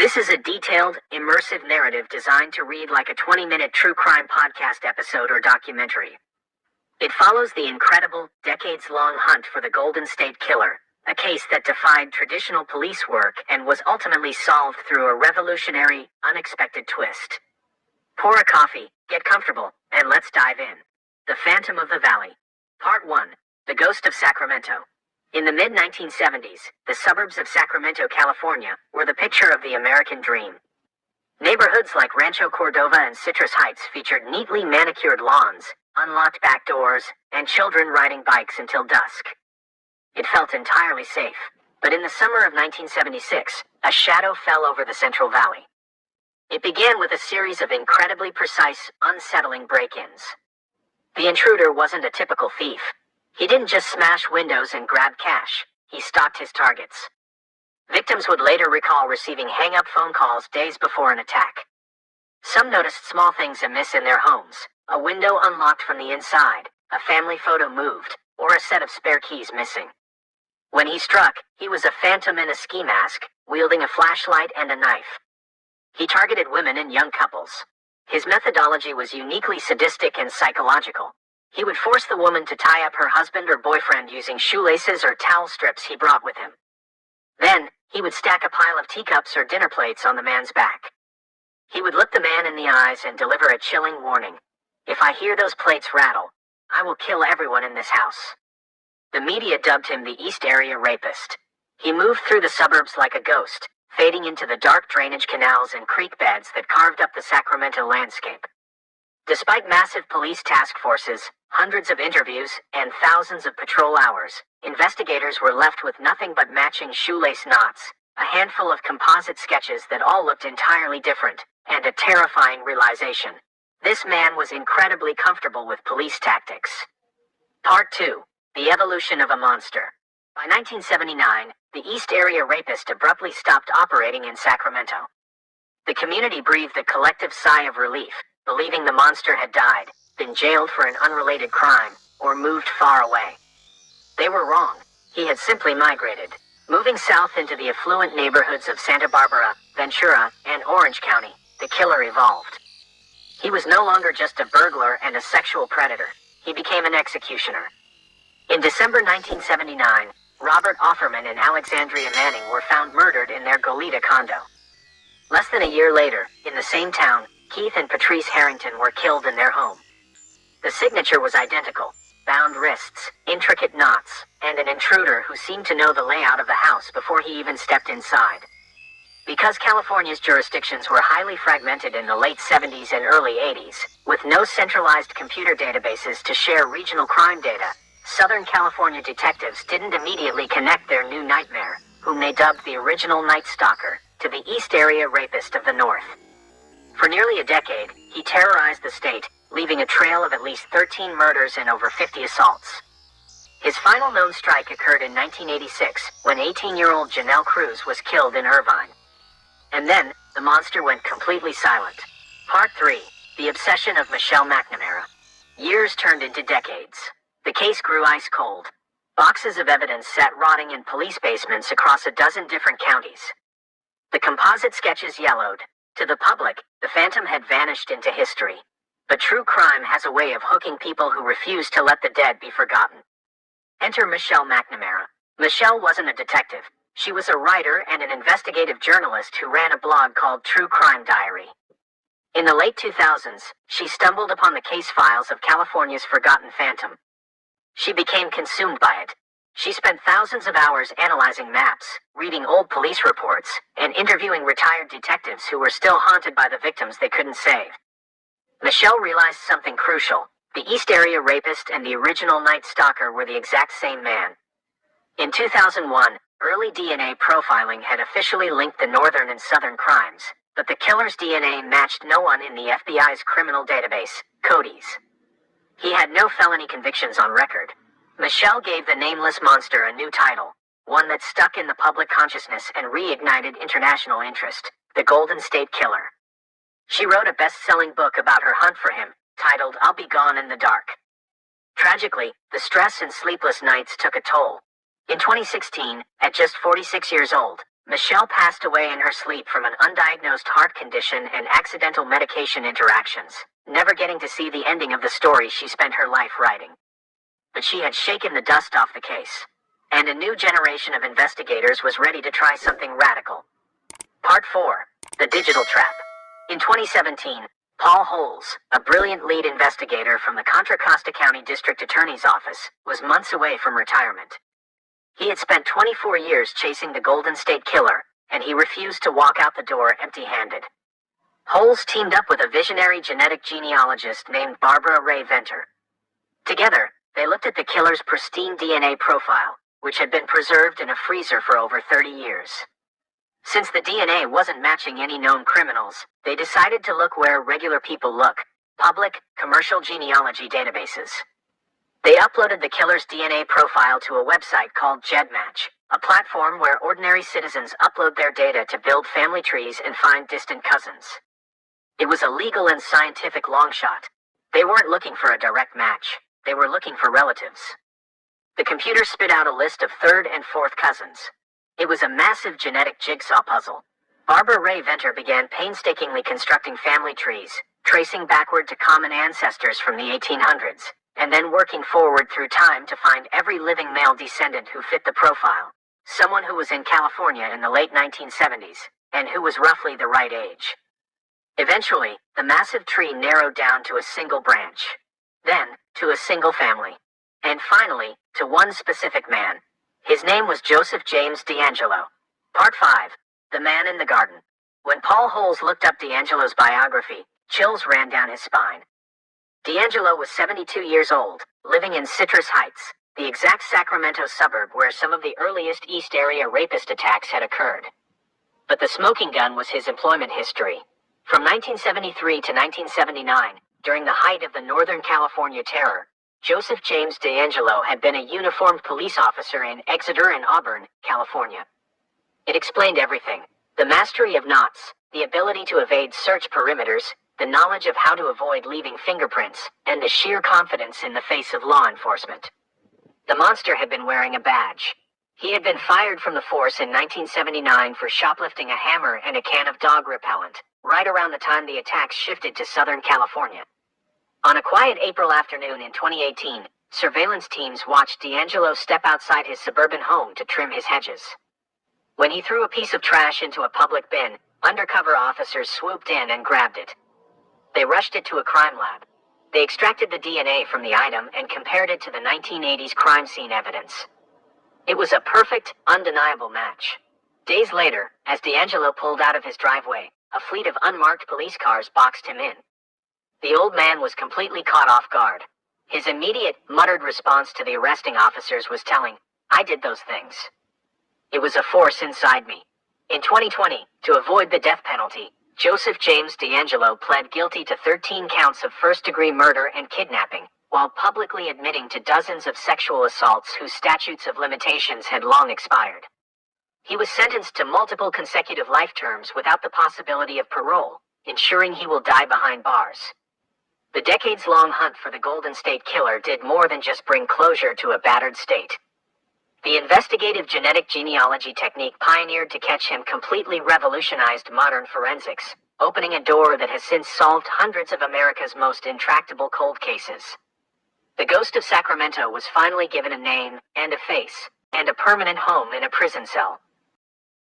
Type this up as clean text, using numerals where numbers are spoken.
This is a detailed, immersive narrative designed to read like a 20-minute true crime podcast episode or documentary. It follows the incredible, decades-long hunt for the Golden State Killer, a case that defied traditional police work and was ultimately solved through a revolutionary, unexpected twist. Pour a coffee, get comfortable, and let's dive in. The Phantom of the Valley. Part 1. The Ghost of Sacramento. In the mid-1970s, the suburbs of Sacramento, California, were the picture of the American dream. Neighborhoods like Rancho Cordova and Citrus Heights featured neatly manicured lawns, unlocked back doors, and children riding bikes until dusk. It felt entirely safe, but in the summer of 1976, a shadow fell over the Central Valley. It began with a series of incredibly precise, unsettling break-ins. The intruder wasn't a typical thief. He didn't just smash windows and grab cash. He stalked his targets. Victims would later recall receiving hang-up phone calls days before an attack. Some noticed small things amiss in their homes: a window unlocked from the inside, a family photo moved, or a set of spare keys missing. When he struck, he was a phantom in a ski mask, wielding a flashlight and a knife. He targeted women and young couples. His methodology was uniquely sadistic and psychological. He would force the woman to tie up her husband or boyfriend using shoelaces or towel strips he brought with him. Then, he would stack a pile of teacups or dinner plates on the man's back. He would look the man in the eyes and deliver a chilling warning. "If I hear those plates rattle, I will kill everyone in this house." The media dubbed him the East Area Rapist. He moved through the suburbs like a ghost, fading into the dark drainage canals and creek beds that carved up the Sacramento landscape. Despite massive police task forces, hundreds of interviews, and thousands of patrol hours, investigators were left with nothing but matching shoelace knots, a handful of composite sketches that all looked entirely different, and a terrifying realization: this man was incredibly comfortable with police tactics. Part 2. The Evolution of a Monster. By 1979, the East Area Rapist abruptly stopped operating in Sacramento. The community breathed a collective sigh of relief, believing the monster had died, been jailed for an unrelated crime, or moved far away. They were wrong. He had simply migrated, moving south into the affluent neighborhoods of Santa Barbara, Ventura, and Orange County. The killer evolved. He was no longer just a burglar and a sexual predator. He became an executioner. In December 1979, Robert Offerman and Alexandria Manning were found murdered in their Goleta condo. Less than a year later, in the same town, Keith and Patrice Harrington were killed in their home. The signature was identical: bound wrists, intricate knots, and an intruder who seemed to know the layout of the house before he even stepped inside. Because California's jurisdictions were highly fragmented in the late 70s and early 80s, with no centralized computer databases to share regional crime data, Southern California detectives didn't immediately connect their new nightmare, whom they dubbed the original Night Stalker, to the East Area Rapist of the North. For nearly a decade, he terrorized the state, leaving a trail of at least 13 murders and over 50 assaults. His final known strike occurred in 1986, when 18-year-old Janelle Cruz was killed in Irvine. And then, the monster went completely silent. Part 3. The Obsession of Michelle McNamara. Years turned into decades. The case grew ice cold. Boxes of evidence sat rotting in police basements across a dozen different counties. The composite sketches yellowed. To the public, the Phantom had vanished into history. But true crime has a way of hooking people who refuse to let the dead be forgotten. Enter Michelle McNamara. Michelle wasn't a detective. She was a writer and an investigative journalist who ran a blog called True Crime Diary. In the late 2000s, she stumbled upon the case files of California's forgotten phantom. She became consumed by it. She spent thousands of hours analyzing maps, reading old police reports, and interviewing retired detectives who were still haunted by the victims they couldn't save. Michelle realized something crucial: the East Area Rapist and the original Night Stalker were the exact same man. In 2001, early DNA profiling had officially linked the northern and southern crimes, but the killer's DNA matched no one in the FBI's criminal database, Cody's. He had no felony convictions on record. Michelle gave the nameless monster a new title, one that stuck in the public consciousness and reignited international interest: the Golden State Killer. She wrote a best-selling book about her hunt for him, titled I'll Be Gone in the Dark. Tragically, the stress and sleepless nights took a toll. In 2016, at just 46 years old, Michelle passed away in her sleep from an undiagnosed heart condition and accidental medication interactions, never getting to see the ending of the story she spent her life writing. But she had shaken the dust off the case, and a new generation of investigators was ready to try something radical. Part 4. The Digital Trap. In 2017, Paul Holes, a brilliant lead investigator from the Contra Costa County District Attorney's Office, was months away from retirement. He had spent 24 years chasing the Golden State Killer, and he refused to walk out the door empty-handed. Holes teamed up with a visionary genetic genealogist named Barbara Ray Venter. Together, they looked at the killer's pristine DNA profile, which had been preserved in a freezer for over 30 years. Since the DNA wasn't matching any known criminals, they decided to look where regular people look: public, commercial genealogy databases. They uploaded the killer's DNA profile to a website called GEDmatch, a platform where ordinary citizens upload their data to build family trees and find distant cousins. It was a legal and scientific long shot. They weren't looking for a direct match. They were looking for relatives. The computer spit out a list of third and fourth cousins. It was a massive genetic jigsaw puzzle. Barbara Ray Venter began painstakingly constructing family trees, tracing backward to common ancestors from the 1800s, and then working forward through time to find every living male descendant who fit the profile, someone who was in California in the late 1970s, and who was roughly the right age. Eventually, the massive tree narrowed down to a single branch, then to a single family, and finally, to one specific man. His name was Joseph James D'Angelo. Part 5. The Man in the Garden. When Paul Holes looked up D'Angelo's biography, chills ran down his spine. D'Angelo was 72 years old, living in Citrus Heights, the exact Sacramento suburb where some of the earliest East Area rapist attacks had occurred. But the smoking gun was his employment history. From 1973 to 1979, during the height of the Northern California Terror, Joseph James D'Angelo had been a uniformed police officer in Exeter and Auburn, California. It explained everything: the mastery of knots, the ability to evade search perimeters, the knowledge of how to avoid leaving fingerprints, and the sheer confidence in the face of law enforcement. The monster had been wearing a badge. He had been fired from the force in 1979 for shoplifting a hammer and a can of dog repellent, right around the time the attacks shifted to Southern California. On a quiet April afternoon in 2018, surveillance teams watched D'Angelo step outside his suburban home to trim his hedges. When he threw a piece of trash into a public bin, undercover officers swooped in and grabbed it. They rushed it to a crime lab. They extracted the DNA from the item and compared it to the 1980s crime scene evidence. It was a perfect, undeniable match. Days later, as D'Angelo pulled out of his driveway, a fleet of unmarked police cars boxed him in. The old man was completely caught off guard. His immediate, muttered response to the arresting officers was telling, "I did those things. It was a force inside me." In 2020, to avoid the death penalty, Joseph James D'Angelo pled guilty to 13 counts of first-degree murder and kidnapping, while publicly admitting to dozens of sexual assaults whose statutes of limitations had long expired. He was sentenced to multiple consecutive life terms without the possibility of parole, ensuring he will die behind bars. The decades-long hunt for the Golden State Killer did more than just bring closure to a battered state. The investigative genetic genealogy technique pioneered to catch him completely revolutionized modern forensics, opening a door that has since solved hundreds of America's most intractable cold cases. The ghost of Sacramento was finally given a name, and a face, and a permanent home in a prison cell.